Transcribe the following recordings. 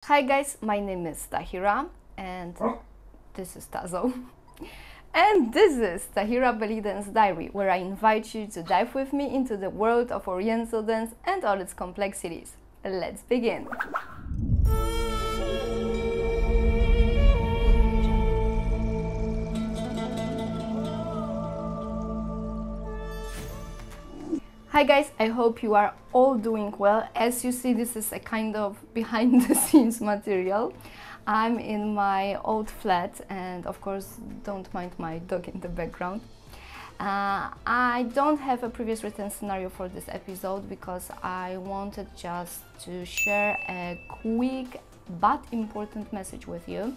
Hi guys, my name is Tahira and this is Tazo. And this is TahiraBDD diary, where I invite you to dive with me into the world of Oriental dance and all its complexities. Let's begin! Hi guys, I hope you are all doing well. As you see, this is a kind of behind the scenes material. I'm in my old flat and of course don't mind my dog in the background. I don't have a previous written scenario for this episode because I wanted just to share a quick but important message with you.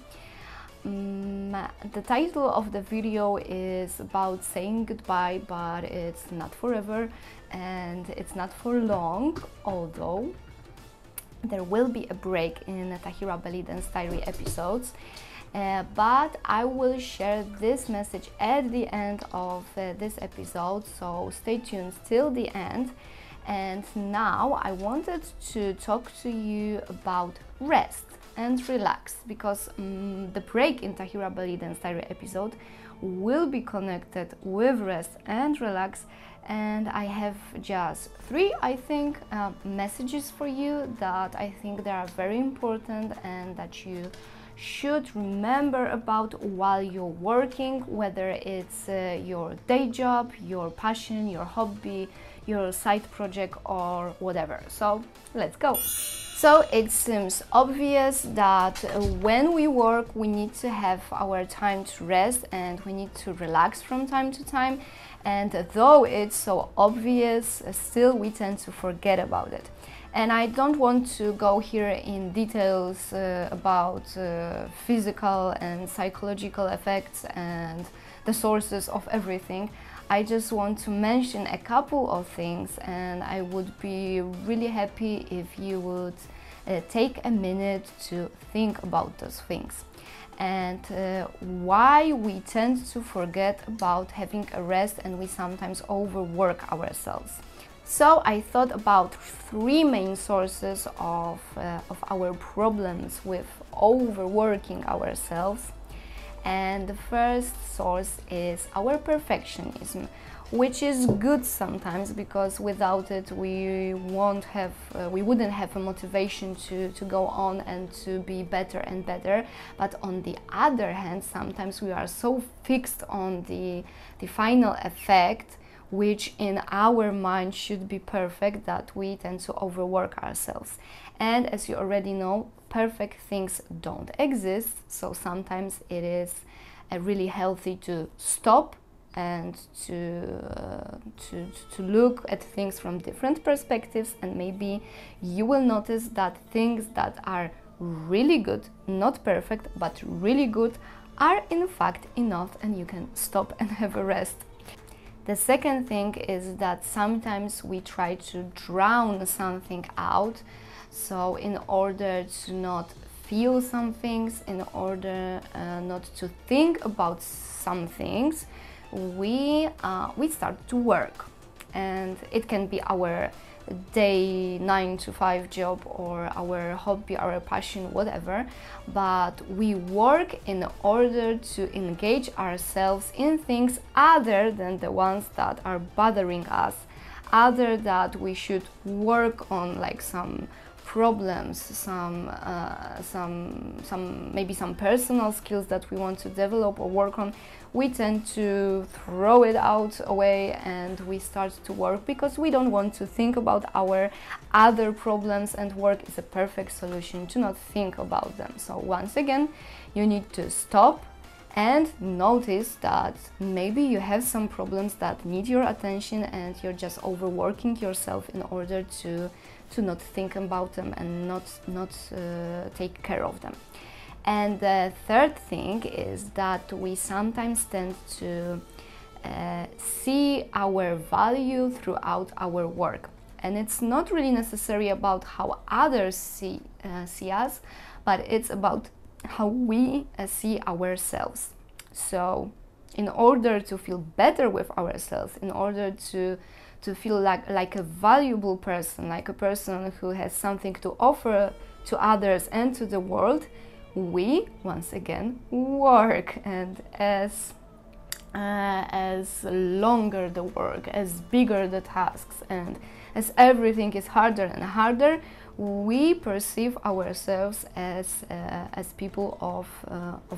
The title of the video is about saying goodbye, but it's not forever and it's not for long, although there will be a break in TahiraBDD diary episodes. But I will share this message at the end of this episode, so stay tuned till the end. And now I wanted to talk to you about rest and relax, because the break in TahiraBDD diary episode will be connected with rest and relax, and I have just three, I think, messages for you that I think they are very important and that you should remember about while you're working, whether it's your day job, your passion, your hobby, your side project or whatever. So let's go. So it seems obvious that when we work, we need to have our time to rest and we need to relax from time to time. And though it's so obvious, still we tend to forget about it. And I don't want to go here in details about physical and psychological effects and the sources of everything. I just want to mention a couple of things, and I would be really happy if you would take a minute to think about those things and why we tend to forget about having a rest and we sometimes overwork ourselves. So I thought about three main sources of our problems with overworking ourselves. And the first source is our perfectionism, which is good sometimes because without it we wouldn't have a motivation to go on and to be better and better. But on the other hand, sometimes we are so fixed on the final effect, which in our mind should be perfect, that we tend to overwork ourselves. And as you already know, perfect things don't exist, so sometimes it is really healthy to stop and to look at things from different perspectives, and maybe you will notice that things that are really good, not perfect, but really good, are in fact enough and you can stop and have a rest. The second thing is that sometimes we try to drown something out. So in order to not feel some things, in order not to think about some things, we start to work. And it can be our day 9 to 5 job or our hobby, our passion, whatever, but we work in order to engage ourselves in things other than the ones that are bothering us, other that we should work on, like some problems, maybe some personal skills that we want to develop or work on. We tend to throw it out away and we start to work because we don't want to think about our other problems, and work is a perfect solution to not think about them. So once again, you need to stop and notice that maybe you have some problems that need your attention and you're just overworking yourself in order to not think about them and not take care of them. And the third thing is that we sometimes tend to see our value throughout our work. And it's not really necessarily about how others see us, but it's about how we see ourselves. So in order to feel better with ourselves, in order to to feel like a valuable person, like a person who has something to offer to others and to the world, we once again work. And as longer the work, as bigger the tasks, and as everything is harder and harder, we perceive ourselves as people of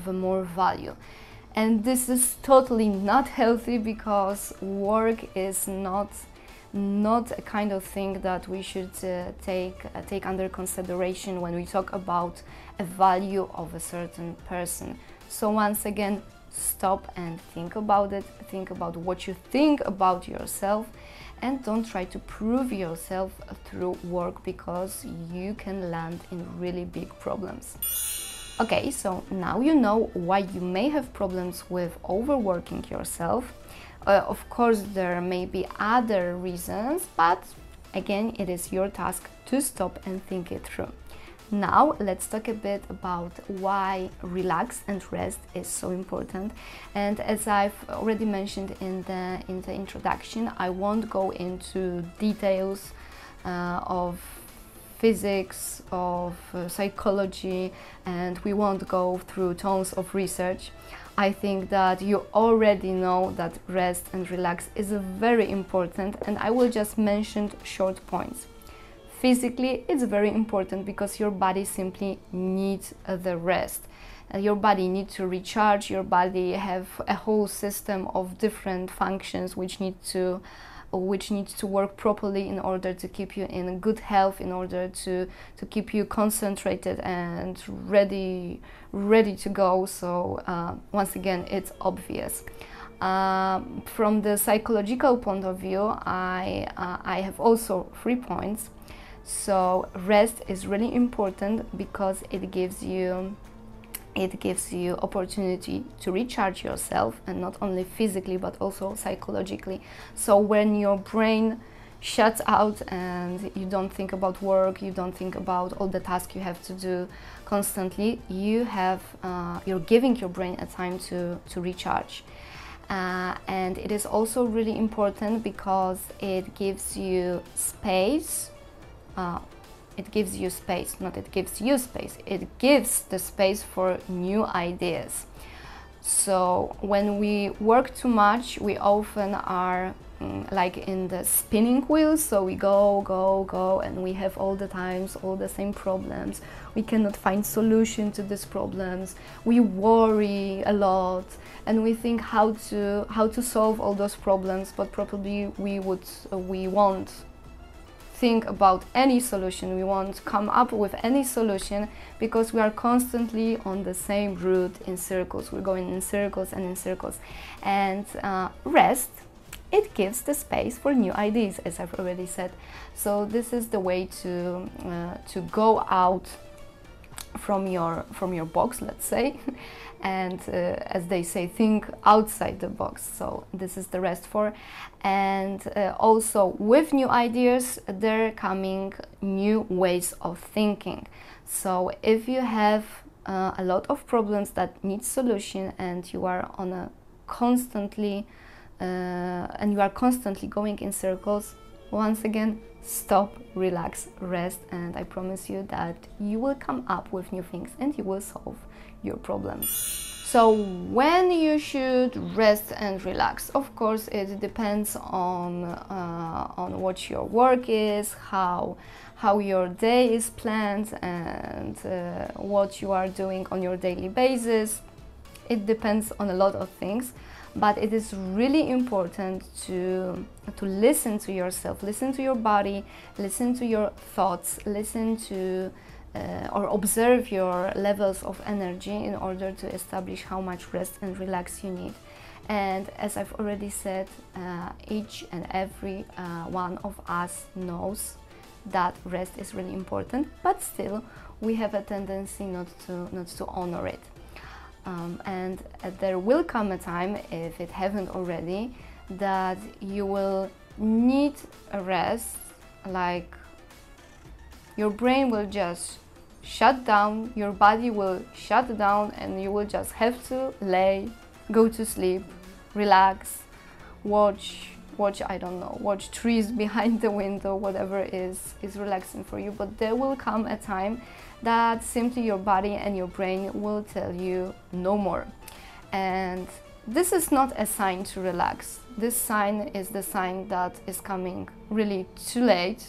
a more value. And this is totally not healthy, because work is not a kind of thing that we should take under consideration when we talk about a value of a certain person. So once again, stop and think about it, think about what you think about yourself, and don't try to prove yourself through work, because you can land in really big problems. Okay, so now you know why you may have problems with overworking yourself. Of course, there may be other reasons, but again, it is your task to stop and think it through. Now, let's talk a bit about why relax and rest is so important. And as I've already mentioned in the introduction, I won't go into details of physics, of psychology, and we won't go through tons of research. I think that you already know that rest and relax is very important, and I will just mention short points. Physically, it's very important because your body simply needs the rest. Your body needs to recharge, your body have a whole system of different functions which needs to work properly in order to keep you in good health, in order to keep you concentrated and ready to go. So once again, it's obvious. From the psychological point of view, I have also 3 points. So rest is really important because it gives you opportunity to recharge yourself, and not only physically but also psychologically. So when your brain shuts out and you don't think about work, you don't think about all the tasks you have to do constantly, you're giving your brain a time to recharge. And it is also really important because it gives you space. It gives you space, not it gives you space, it gives the space for new ideas. So when we work too much, we often are like in the spinning wheel, so we go, and we have all the times all the same problems. We cannot find solution to these problems. We worry a lot, and we think how to solve all those problems, but probably we won't think about any solution, we won't come up with any solution, because we are constantly on the same route in circles. We're going in circles and in circles. And rest, it gives the space for new ideas, as I've already said. So this is the way to go out from your box, let's say, and as they say, think outside the box. So this is the rest for. And also with new ideas, there coming new ways of thinking. So if you have a lot of problems that need solution, and you are constantly going in circles, once again, stop, relax, rest, and I promise you that you will come up with new things and you will solve your problems. So when you should rest and relax, of course it depends on what your work is, how your day is planned, and what you are doing on your daily basis. It depends on a lot of things. But it is really important to listen to yourself, listen to your body, listen to your thoughts, listen to or observe your levels of energy in order to establish how much rest and relax you need. And as I've already said, each and every one of us knows that rest is really important, but still we have a tendency not to honor it. And there will come a time, if it hasn't already, that you will need a rest, like your brain will just shut down, your body will shut down, and you will just have to go to sleep, relax, watch watch, I don't know, watch trees behind the window, whatever is relaxing for you. But there will come a time that simply your body and your brain will tell you no more. And this is not a sign to relax. This sign is the sign that is coming really too late,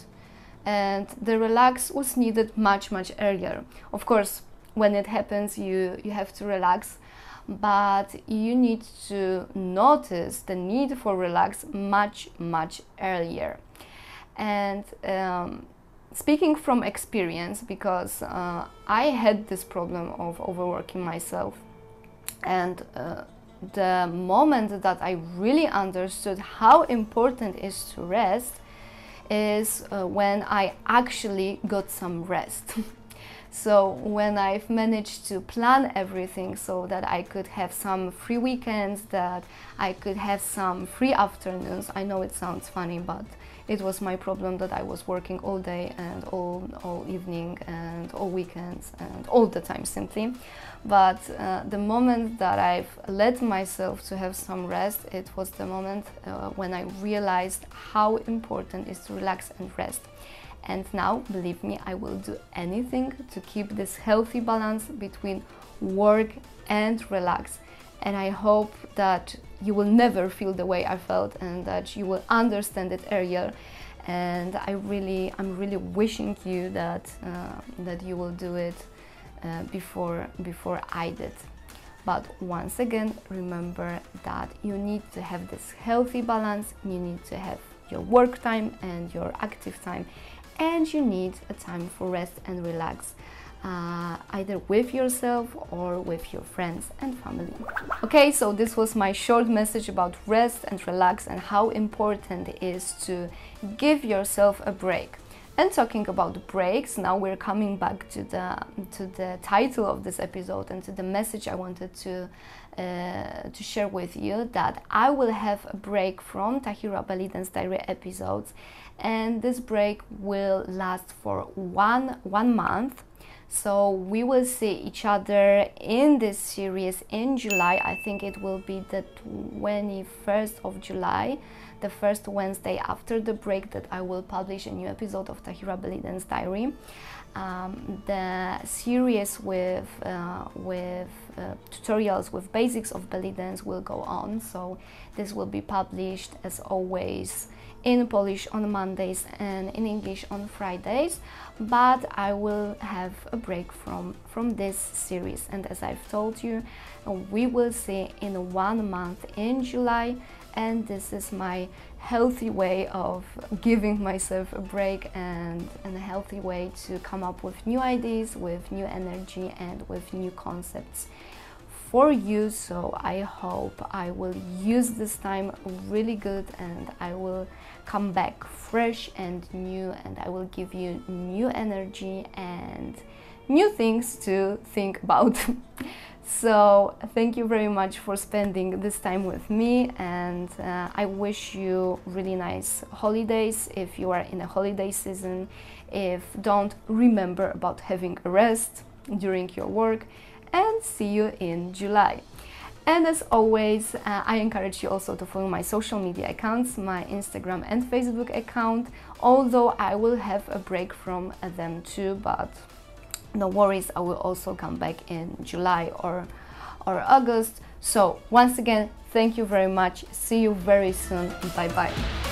and the relax was needed much earlier. Of course, when it happens, you have to relax, but you need to notice the need for relax much earlier. And speaking from experience, because I had this problem of overworking myself, and the moment that I really understood how important it is to rest is when I actually got some rest. So when I've managed to plan everything so that I could have some free weekends, that I could have some free afternoons. I know it sounds funny, but it was my problem that I was working all day and all evening and all weekends and all the time simply. But the moment that I've let myself to have some rest, it was the moment when I realized how important it is to relax and rest. And now, believe me, I will do anything to keep this healthy balance between work and relax. And I hope that you will never feel the way I felt, and that you will understand it earlier. And I'm really wishing you that that you will do it before I did. But once again, remember that you need to have this healthy balance. You need to have your work time and your active time, and you need a time for rest and relax, either with yourself or with your friends and family. Okay, so this was my short message about rest and relax and how important it is to give yourself a break. And talking about breaks, now we're coming back to the title of this episode and to the message I wanted to share with you, that I will have a break from Tahira Bellydance Diary episodes, and this break will last for one month. So we will see each other in this series in July. I think it will be the 21st of July, the first Wednesday after the break, that I will publish a new episode of Tahira Bellydance Diary. The series with tutorials with basics of belly dance will go on. So this will be published as always in Polish on Mondays and in English on Fridays, but I will have a break from this series. And as I've told you, we will see in 1 month in July, and this is my healthy way of giving myself a break, and a healthy way to come up with new ideas, with new energy and with new concepts for you. So I hope I will use this time really good, and I will come back fresh and new, and I will give you new energy and new things to think about. So thank you very much for spending this time with me, and I wish you really nice holidays if you are in a holiday season. If don't, remember about having a rest during your work, and see you in July. And as always, I encourage you also to follow my social media accounts, my Instagram and Facebook account, although I will have a break from them too, but no worries, I will also come back in July or August. So once again, thank you very much. See you very soon. Bye bye.